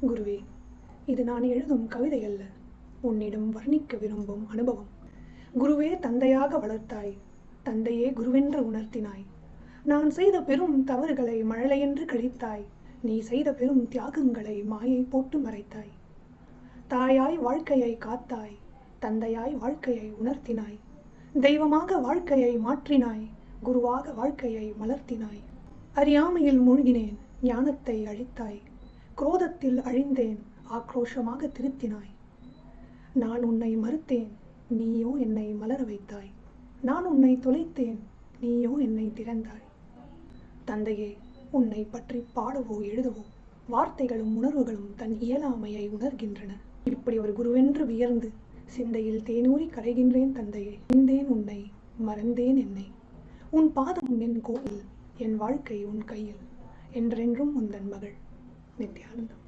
குருவே, இது நான் எழுதும் கவிதை அல்ல, உன்னிடம் வர்ணிக்க விரும்பும் அனுபவம். குருவே, தந்தையாக வளர்த்தாய், தந்தையே குருவென்று உணர்த்தினாய். நான் செய்த பெரும் தவறுகளை மழலையென்று கழித்தாய், நீ செய்த பெரும் தியாகங்களை மாயை போட்டு மறைத்தாய். தாயாய் வாழ்க்கையை காத்தாய், தந்தையாய் வாழ்க்கையை உணர்த்தினாய். தெய்வமாக வாழ்க்கையை மாற்றினாய், குருவாக வாழ்க்கையை மலர்த்தினாய். அறியாமையில் மூழ்கினேன், ஞானத்தை அழித்தாய். குரோதத்தில் அழிந்தேன், ஆக்ரோஷமாக திருத்தினாய். நான் உன்னை மறுத்தேன், நீயோ என்னை மலர வைத்தாய். நான் உன்னை தொலைத்தேன், நீயோ என்னை திறந்தாய். தந்தையே, உன்னை பற்றி பாடவோ எழுதவோ வார்த்தைகளும் உணர்வுகளும் தன் இயலாமையை உணர்கின்றன. இப்படி ஒரு குருவென்று வியர்ந்து சிந்தையில் தேனூறி கரைகின்றேன் தந்தையே. அறிந்தேன் உன்னை, மறந்தேன் என்னை. உன் பாதம் என் கோயில், என் வாழ்க்கை உன் கையில். என்றென்றும் உந்தன் மகள். நித்யானந்தம்.